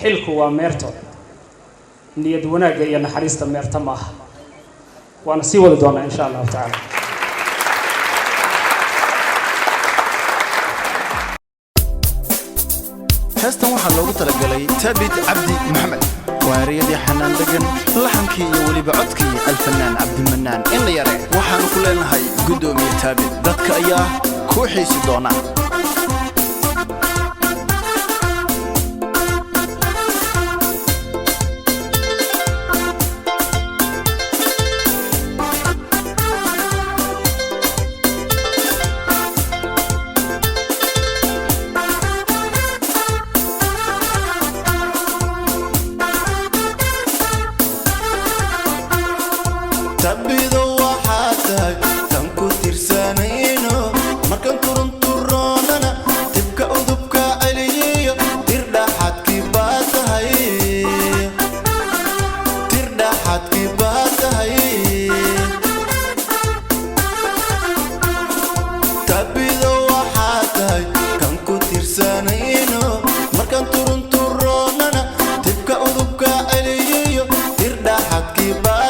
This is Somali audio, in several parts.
xilku waa meerto niyad wanaagga iyo naxariista meerta ma aha waana sii wadi doonaa insha Allah ta'ala heestan waxaa loogu talagalay Taabid Cabdi Maxamed waariyadii xanaan degan laxankii iyo waliba codkii alfanaan Cabdilmanaan in la yare waxaanu ku leenahay gudoomiye Taabid dadka ayaa ku xiisi doona tabido waxaad tan ku tirsanayno markan turunturoonana tibka udubka celiyo tirdhaxadkii baa tahay tabido waxaad tan ku tirsanayno markan turunturoonana tibka udubka celiyo tirdhaxadkii baa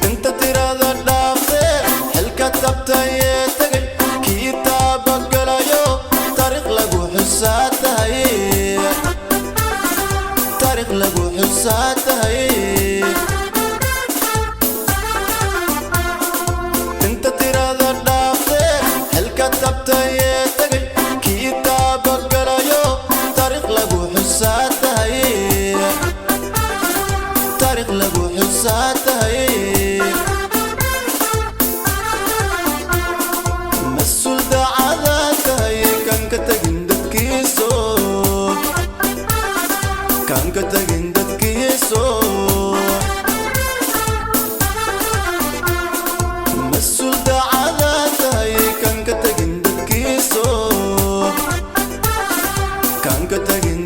انت تراد الدافع حلك تبتاي تغي كتابك قلايو تاريخ لغو حساتهي انت تراد الدافع حلك تبتاي تغي كتابك قلايو تاريخ لغو حساتهي مسؤول دعاتهي كان كتغين ددكيسو مسؤول دعاتهي كان كتغين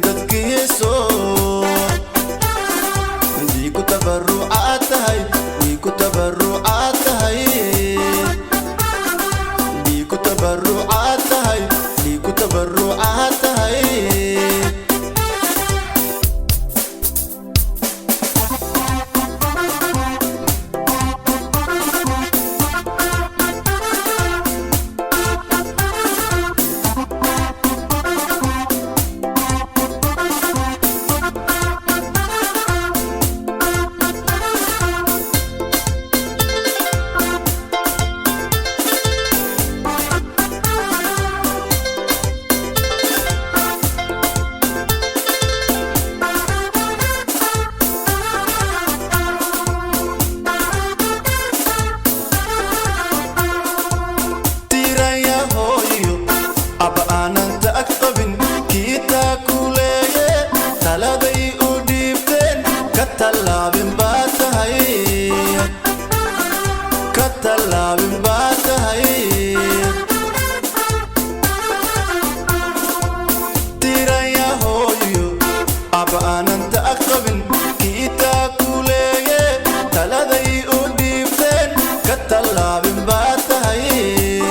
ددكيسو ديكو تبرعاتهي كتلابن باتهي تيرا يا هويو أبا أنا أنت أقبن كيتا كوليه تلادي أديبتين كتلابن باتهي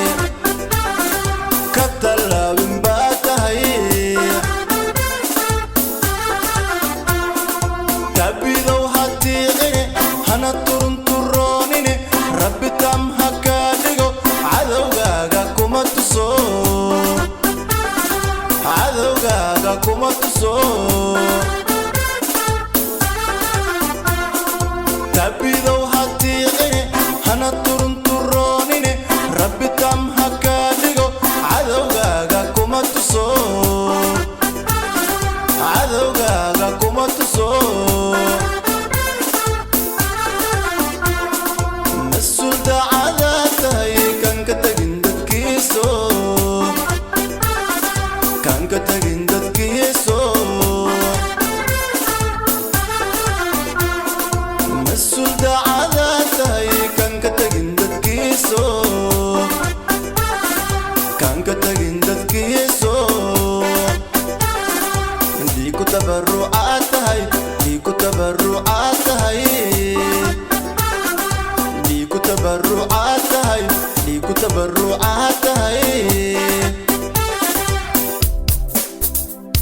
تبيدو هاتيغي هنا ترنترونيني ربي تام هكاديغو عدوغاغا كوما تسو تبيدو هاتيغي هنا ترنترونيني ربي تام هكاديغو عدوغاغا كوما تسو مسؤول دعاتهي كان كتغين ددكيسو تبرع